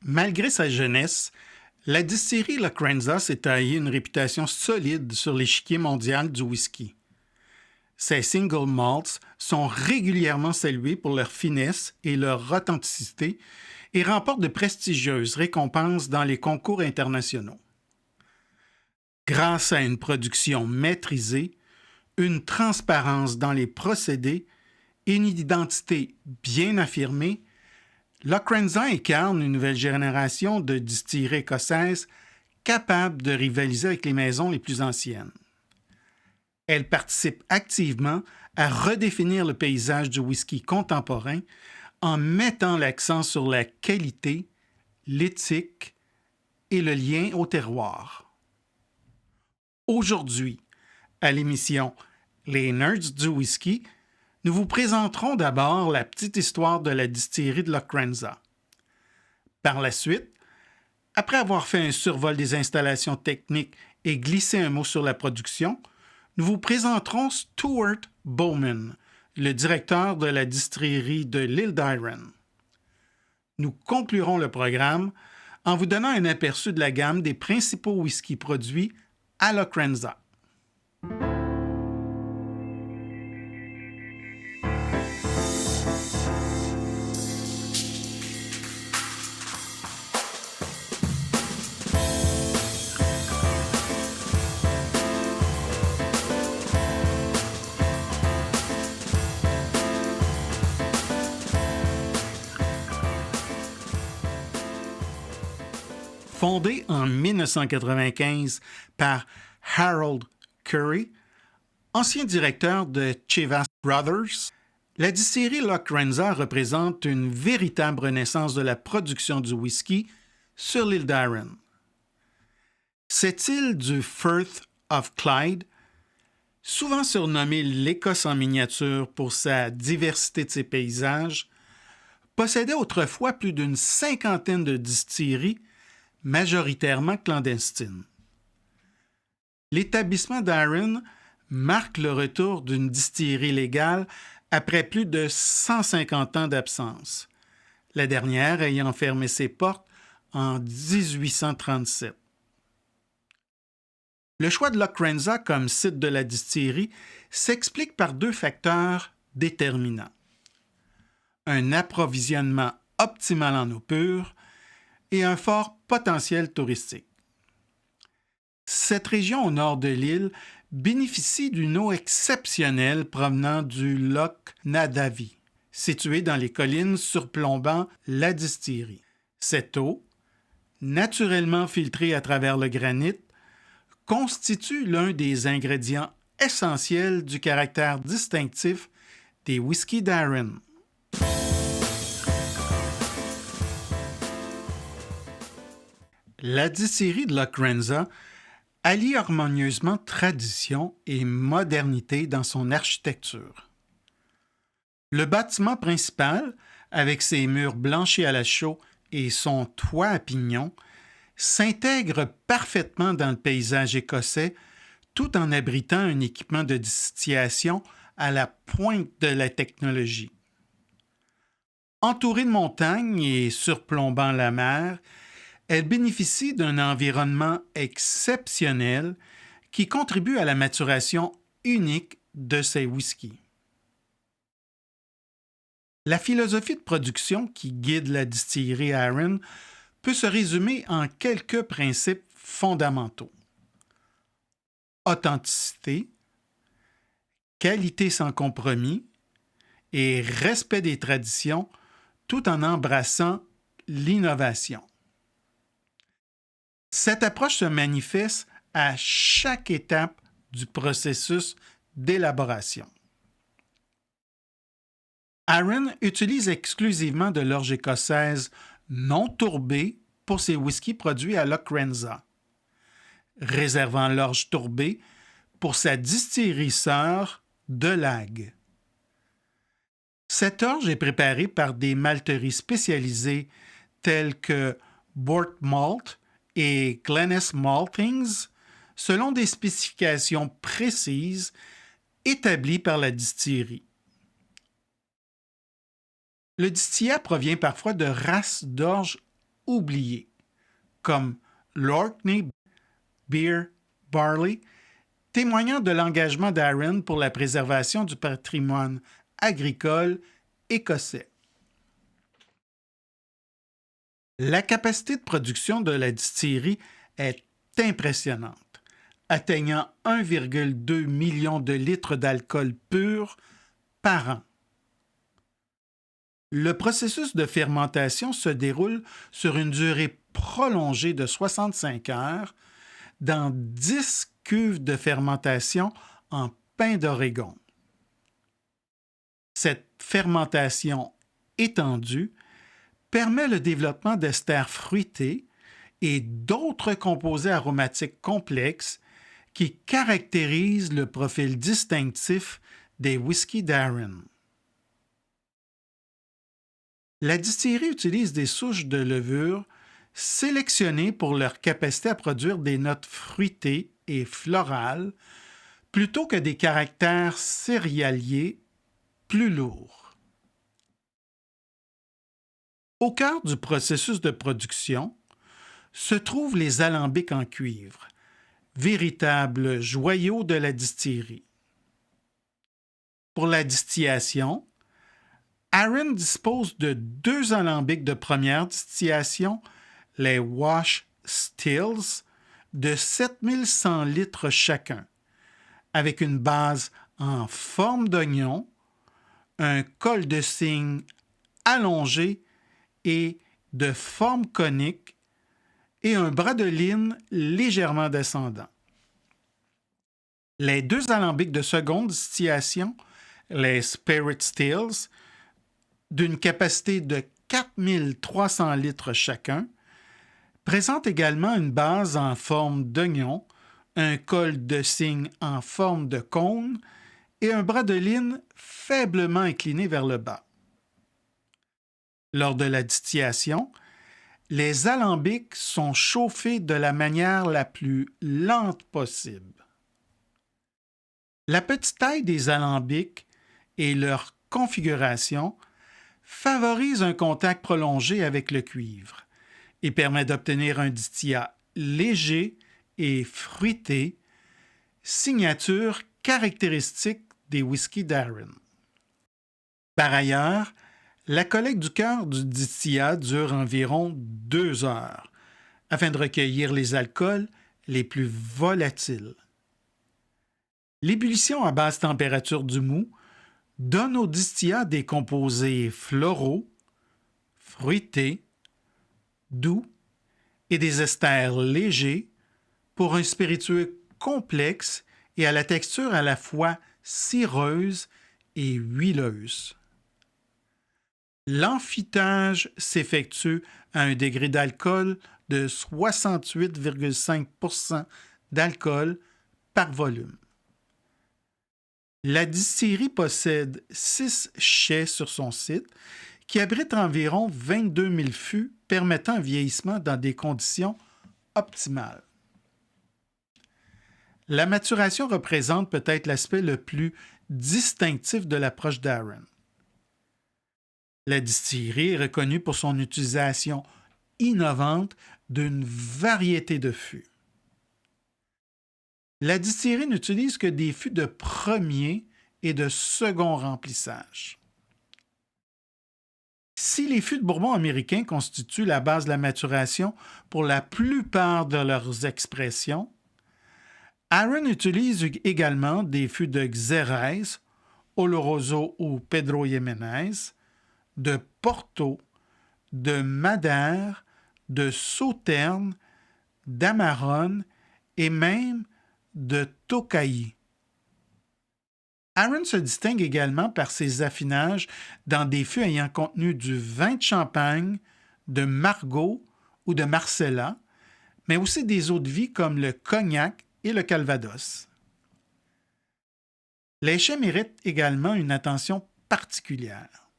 Malgré sa jeunesse, la distillerie Locrenza s'est taillée une réputation solide sur l'échiquier mondial du whisky. Ses single malts sont régulièrement salués pour leur finesse et leur authenticité et remportent de prestigieuses récompenses dans les concours internationaux. Grâce à une production maîtrisée, une transparence dans les procédés et une identité bien affirmée, Locrenza incarne une nouvelle génération de distilleries écossaises capables de rivaliser avec les maisons les plus anciennes. Elle participe activement à redéfinir le paysage du whisky contemporain en mettant l'accent sur la qualité, l'éthique et le lien au terroir. Aujourd'hui, à l'émission Les Nerds du Whisky, nous vous présenterons d'abord la petite histoire de la distillerie de Locrenza. Par la suite, après avoir fait un survol des installations techniques et glissé un mot sur la production, nous vous présenterons Stuart Bowman, le directeur de la distillerie de l'île d'Arran. Nous conclurons le programme en vous donnant un aperçu de la gamme des principaux whiskies produits à Locrenza. Fondée en 1995 par Harold Curry, ancien directeur de Chivas Brothers, la distillerie Locrenza représente une véritable renaissance de la production du whisky sur l'île d'Arran. Cette île du Firth of Clyde, souvent surnommée l'Écosse en miniature pour sa diversité de ses paysages, possédait autrefois plus d'une cinquantaine de distilleries majoritairement clandestines. L'établissement d'Arran marque le retour d'une distillerie légale après plus de 150 ans d'absence, la dernière ayant fermé ses portes en 1837. Le choix de Locrenza comme site de la distillerie s'explique par deux facteurs déterminants. Un approvisionnement optimal en eau pure et un fort potentiel touristique. Cette région au nord de l'île bénéficie d'une eau exceptionnelle provenant du Loch Nadavi, situé dans les collines surplombant la distillerie. Cette eau, naturellement filtrée à travers le granit, constitue l'un des ingrédients essentiels du caractère distinctif des whiskies d'Arran. La distillerie de Locrenza allie harmonieusement tradition et modernité dans son architecture. Le bâtiment principal, avec ses murs blanchis à la chaux et son toit à pignon, s'intègre parfaitement dans le paysage écossais tout en abritant un équipement de distillation à la pointe de la technologie. Entourée de montagnes et surplombant la mer, elle bénéficie d'un environnement exceptionnel qui contribue à la maturation unique de ses whiskies. La philosophie de production qui guide la distillerie Arran peut se résumer en quelques principes fondamentaux. Authenticité, qualité sans compromis et respect des traditions tout en embrassant l'innovation. Cette approche se manifeste à chaque étape du processus d'élaboration. Arran utilise exclusivement de l'orge écossaise non tourbée pour ses whiskies produits à Locrenza, réservant l'orge tourbée pour sa distillerie sœur de Lagg. Cette orge est préparée par des malteries spécialisées telles que Bort Malt et Glennes Maltings, selon des spécifications précises établies par la distillerie. Le distillat provient parfois de races d'orge oubliés, comme l'Orkney Beer Barley, témoignant de l'engagement d'Arron pour la préservation du patrimoine agricole écossais. La capacité de production de la distillerie est impressionnante, atteignant 1,2 million de litres d'alcool pur par an. Le processus de fermentation se déroule sur une durée prolongée de 65 heures dans 10 cuves de fermentation en pin d'Oregon. Cette fermentation étendue permet le développement d'esters fruités et d'autres composés aromatiques complexes qui caractérisent le profil distinctif des whiskies d'Arron. La distillerie utilise des souches de levure sélectionnées pour leur capacité à produire des notes fruitées et florales plutôt que des caractères céréaliers plus lourds. Au cœur du processus de production se trouvent les alambics en cuivre, véritables joyaux de la distillerie. Pour la distillation, Arron dispose de 2 alambics de première distillation, les Wash Stills, de 7100 litres chacun, avec une base en forme d'oignon, un col de cygne allongé et de forme conique et un bras de ligne légèrement descendant. Les 2 alambics de seconde distillation, les Spirit Stills, d'une capacité de 4300 litres chacun, présentent également une base en forme d'oignon, un col de cygne en forme de cône et un bras de ligne faiblement incliné vers le bas. Lors de la distillation, les alambics sont chauffés de la manière la plus lente possible. La petite taille des alambics et leur configuration favorisent un contact prolongé avec le cuivre et permet d'obtenir un distillat léger et fruité, signature caractéristique des whiskies d'Arron. Par ailleurs, la collecte du cœur du distillat dure environ 2 heures afin de recueillir les alcools les plus volatiles. L'ébullition à basse température du mou donne au distillat des composés floraux, fruités, doux et des esters légers pour un spiritueux complexe et à la texture à la fois cireuse et huileuse. L'enfîtage s'effectue à un degré d'alcool de 68,5 % d'alcool par volume. La distillerie possède 6 chais sur son site qui abritent environ 22 000 fûts permettant un vieillissement dans des conditions optimales. La maturation représente peut-être l'aspect le plus distinctif de l'approche d'Arron. La distillerie est reconnue pour son utilisation innovante d'une variété de fûts. La distillerie n'utilise que des fûts de premier et de second remplissage. Si les fûts de Bourbon américains constituent la base de la maturation pour la plupart de leurs expressions, Arron utilise également des fûts de Xérès, Oloroso ou Pedro Ximénez, de Porto, de Madère, de Sauternes, d'Amarone et même de Tokaji. Arron se distingue également par ses affinages dans des fûts ayant contenu du vin de Champagne, de Margaux ou de Marcella, mais aussi des eaux-de-vie comme le cognac et le calvados. Les chais méritent également une attention particulière.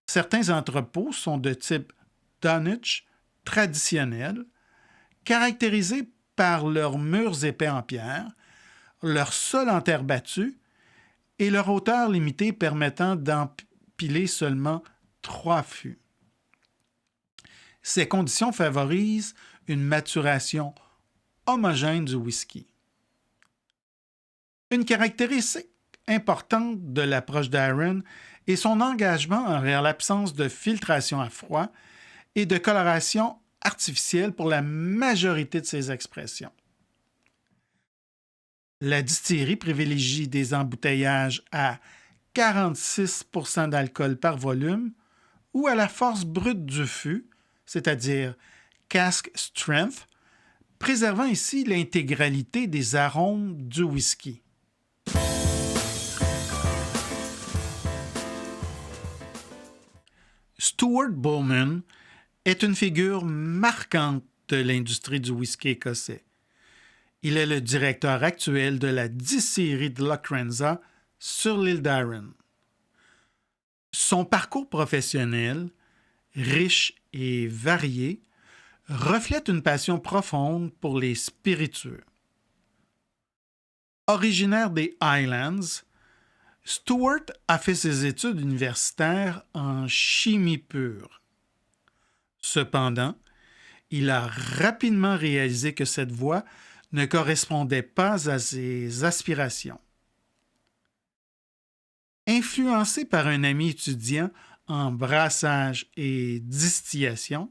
Certains entrepôts sont de type dunnage traditionnel, caractérisés par leurs murs épais en pierre, leur sol en terre battue et leur hauteur limitée permettant d'empiler seulement 3 fûts. Ces conditions favorisent une maturation homogène du whisky. Une caractéristique importante de l'approche d'Aaron est son engagement envers l'absence de filtration à froid et de coloration artificielle pour la majorité de ses expressions. La distillerie privilégie des embouteillages à 46 % d'alcool par volume ou à la force brute du fût, c'est-à-dire cask strength, préservant ici l'intégralité des arômes du whisky. Stuart Bowman est une figure marquante de l'industrie du whisky écossais. Il est le directeur actuel de la distillerie de Lochranza sur l'île d'Arran. Son parcours professionnel, riche et varié, reflète une passion profonde pour les spiritueux. Originaire des Highlands, Stuart a fait ses études universitaires en chimie pure. Cependant, il a rapidement réalisé que cette voie ne correspondait pas à ses aspirations. Influencé par un ami étudiant en brassage et distillation,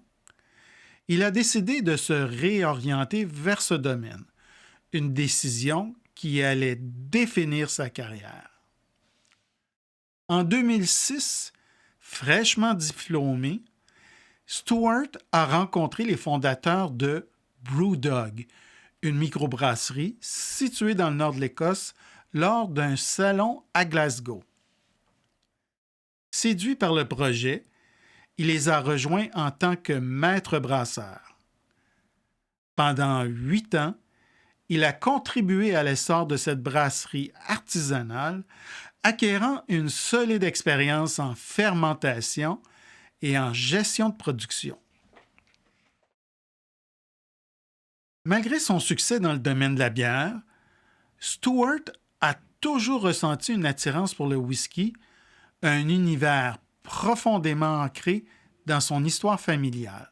il a décidé de se réorienter vers ce domaine, une décision qui allait définir sa carrière. En 2006, fraîchement diplômé, Stuart a rencontré les fondateurs de BrewDog, une microbrasserie située dans le nord de l'Écosse, lors d'un salon à Glasgow. Séduit par le projet, il les a rejoints en tant que maître brasseur. Pendant 8 ans, il a contribué à l'essor de cette brasserie artisanale, acquérant une solide expérience en fermentation et en gestion de production. Malgré son succès dans le domaine de la bière, Stuart a toujours ressenti une attirance pour le whisky, un univers profondément ancré dans son histoire familiale.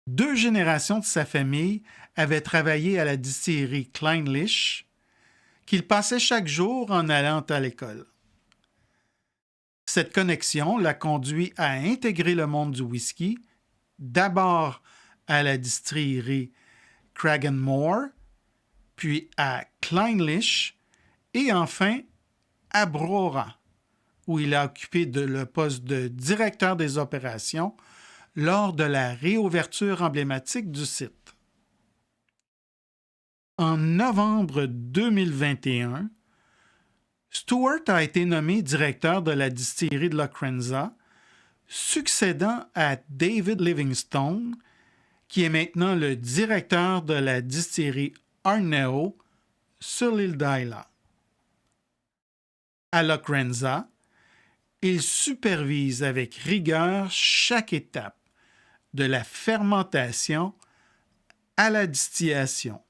2 générations de sa famille avaient travaillé à la distillerie Clynelish, qu'il passait chaque jour en allant à l'école. Cette connexion l'a conduit à intégrer le monde du whisky, d'abord à la distillerie Cragganmore, puis à Clynelish et enfin à Brora, où il a occupé le poste de directeur des opérations lors de la réouverture emblématique du site. En novembre 2021, Stuart a été nommé directeur de la distillerie de Lochranza, succédant à David Livingstone, qui est maintenant le directeur de la distillerie Arneo sur l'île d'Islay. À Lochranza, il supervise avec rigueur chaque étape, de la fermentation à la distillation,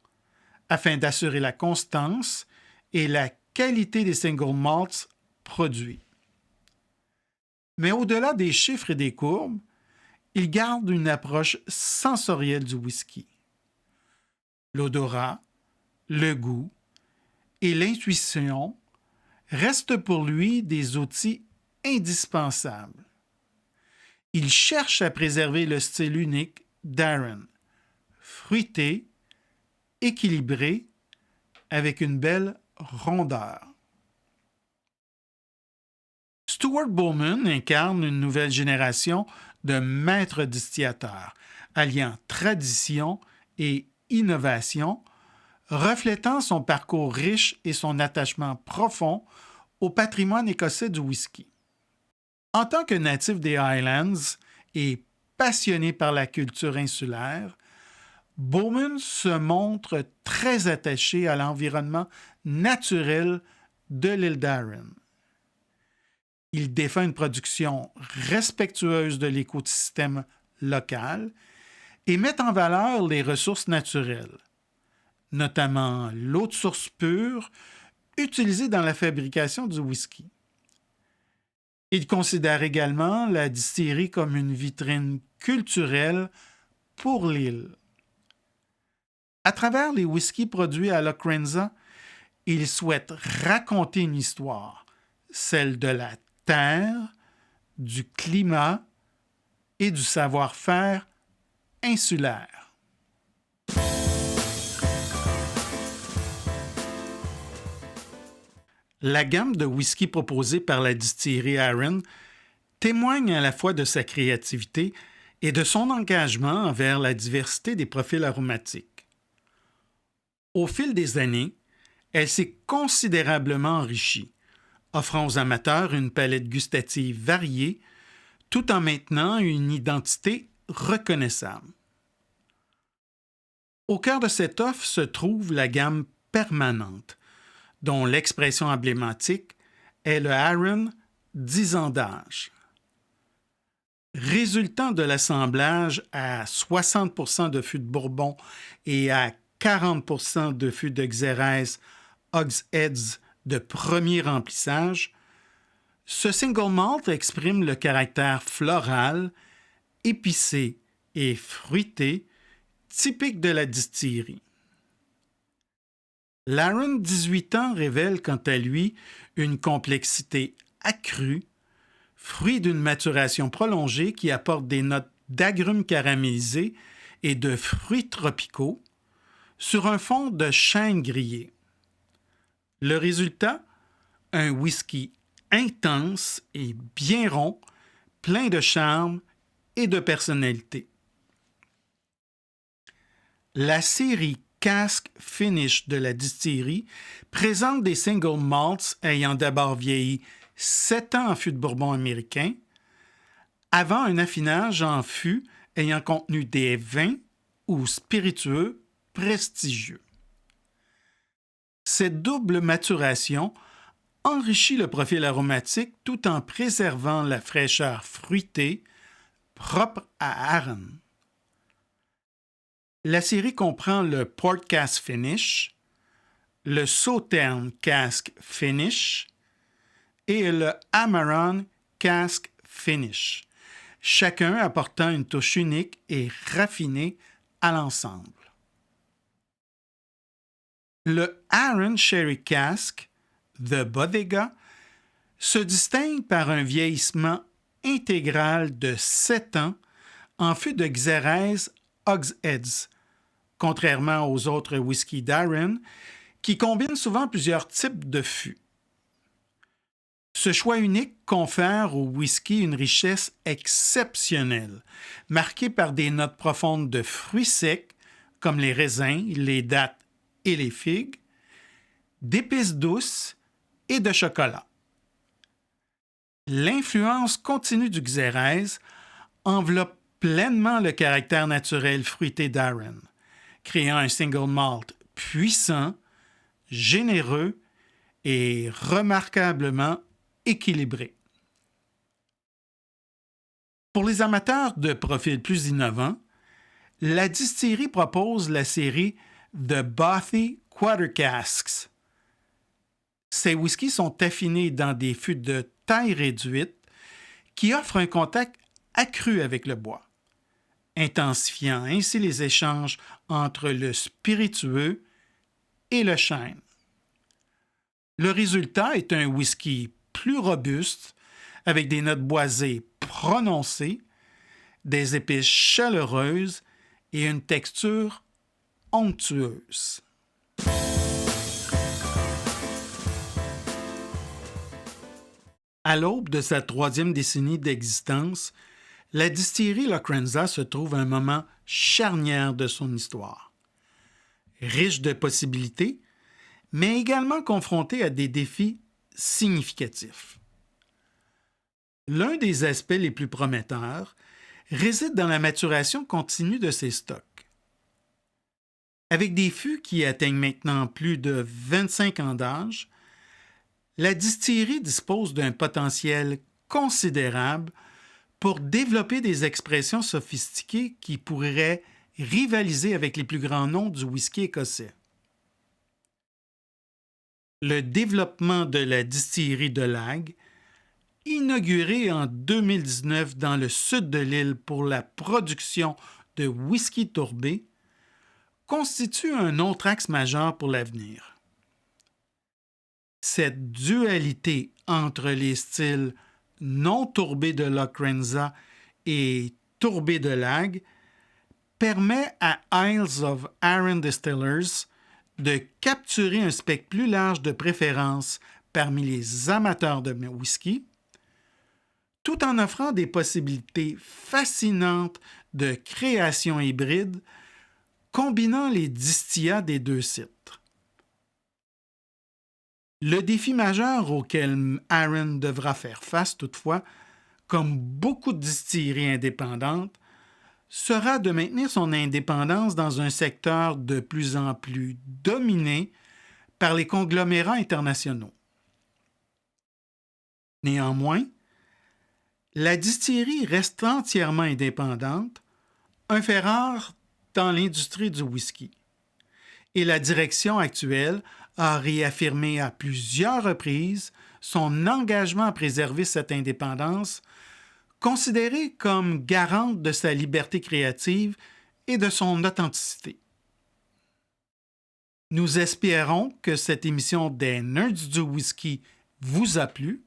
afin d'assurer la constance et la qualité des single malts produits. Mais au-delà des chiffres et des courbes, il garde une approche sensorielle du whisky. L'odorat, le goût et l'intuition restent pour lui des outils indispensables. Il cherche à préserver le style unique d'Aaron, fruité, équilibré, avec une belle rondeur. Stuart Bowman incarne une nouvelle génération de maîtres distillateurs, alliant tradition et innovation, reflétant son parcours riche et son attachement profond au patrimoine écossais du whisky. En tant que natif des Highlands et passionné par la culture insulaire, Bowman se montre très attaché à l'environnement naturel de l'île d'Arran. Il défend une production respectueuse de l'écosystème local et met en valeur les ressources naturelles, notamment l'eau de source pure utilisée dans la fabrication du whisky. Il considère également la distillerie comme une vitrine culturelle pour l'île. À travers les whiskies produits à Lochranza, il souhaite raconter une histoire, celle de la terre, du climat et du savoir-faire insulaire. La gamme de whisky proposée par la distillerie Arran témoigne à la fois de sa créativité et de son engagement envers la diversité des profils aromatiques. Au fil des années, elle s'est considérablement enrichie, offrant aux amateurs une palette gustative variée tout en maintenant une identité reconnaissable. Au cœur de cette offre se trouve la gamme permanente, dont l'expression emblématique est le Arran 10 ans d'âge. Résultant de l'assemblage à 60% de fûts de Bourbon et à 40% de fûts de Xérès Hogsheads de premier remplissage, ce single malt exprime le caractère floral, épicé et fruité typique de la distillerie. L'Arran 18 ans révèle quant à lui une complexité accrue, fruit d'une maturation prolongée qui apporte des notes d'agrumes caramélisés et de fruits tropicaux sur un fond de chêne grillé. Le résultat, un whisky intense et bien rond, plein de charme et de personnalité. La série Cask Finish de la distillerie présente des single malts ayant d'abord vieilli 7 ans en fût de Bourbon américain, avant un affinage en fût ayant contenu des vins ou spiritueux prestigieux. Cette double maturation enrichit le profil aromatique tout en préservant la fraîcheur fruitée propre à Arran. La série comprend le Port Cask Finish, le Sauternes Cask Finish et le Amarone Cask Finish, chacun apportant une touche unique et raffinée à l'ensemble. Le Arran Sherry Cask, The Bodega, se distingue par un vieillissement intégral de 7 ans en fût de Xérès Hogsheads, contrairement aux autres whiskies d'Arran, qui combinent souvent plusieurs types de fûts. Ce choix unique confère au whisky une richesse exceptionnelle, marquée par des notes profondes de fruits secs, comme les raisins, les dattes et les figues, d'épices douces et de chocolat. L'influence continue du Xérès enveloppe pleinement le caractère naturel fruité d'Arran, créant un single malt puissant, généreux et remarquablement équilibré. Pour les amateurs de profils plus innovants, la distillerie propose la série The Bothy Quarter Casks. Ces whiskies sont affinés dans des fûts de taille réduite qui offrent un contact accru avec le bois, intensifiant ainsi les échanges entre le spiritueux et le chêne. Le résultat est un whisky plus robuste, avec des notes boisées prononcées, des épices chaleureuses et une texture onctueuse. À l'aube de sa 3e décennie d'existence, la distillerie Lochranza se trouve à un moment charnière de son histoire. Riche de possibilités, mais également confrontée à des défis significatifs. L'un des aspects les plus prometteurs réside dans la maturation continue de ses stocks. Avec des fûts qui atteignent maintenant plus de 25 ans d'âge, la distillerie dispose d'un potentiel considérable pour développer des expressions sophistiquées qui pourraient rivaliser avec les plus grands noms du whisky écossais. Le développement de la distillerie de Lagg inauguré en 2019 dans le sud de l'île pour la production de whisky tourbé, constitue un autre axe majeur pour l'avenir. Cette dualité entre les styles non tourbés de Lochranza et tourbés de Lagg permet à Isles of Arran Distillers de capturer un spectre plus large de préférence parmi les amateurs de whisky, tout en offrant des possibilités fascinantes de création hybride combinant les distillats des deux sites. Le défi majeur auquel Arran devra faire face, toutefois, comme beaucoup de distilleries indépendantes, sera de maintenir son indépendance dans un secteur de plus en plus dominé par les conglomérats internationaux. Néanmoins, la distillerie reste entièrement indépendante, un fait rare dans l'industrie du whisky. Et la direction actuelle a réaffirmé à plusieurs reprises son engagement à préserver cette indépendance, considérée comme garante de sa liberté créative et de son authenticité. Nous espérons que cette émission des Nerds du Whisky vous a plu.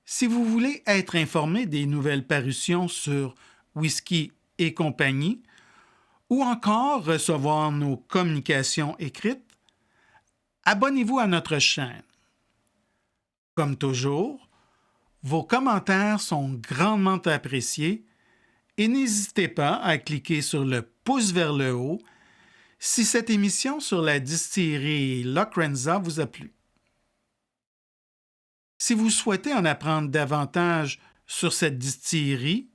Si vous voulez être informé des nouvelles parutions sur Whisky et compagnie, ou encore recevoir nos communications écrites, abonnez-vous à notre chaîne. Comme toujours, vos commentaires sont grandement appréciés et n'hésitez pas à cliquer sur le pouce vers le haut si cette émission sur la distillerie Lochranza vous a plu. Si vous souhaitez en apprendre davantage sur cette distillerie,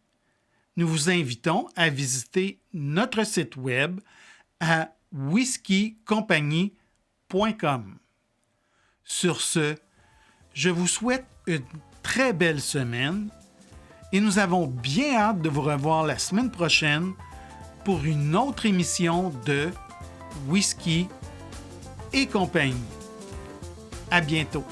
nous vous invitons à visiter notre site web à whiskycompagnie.com. Sur ce, je vous souhaite une très belle semaine et nous avons bien hâte de vous revoir la semaine prochaine pour une autre émission de Whisky et compagnie. À bientôt.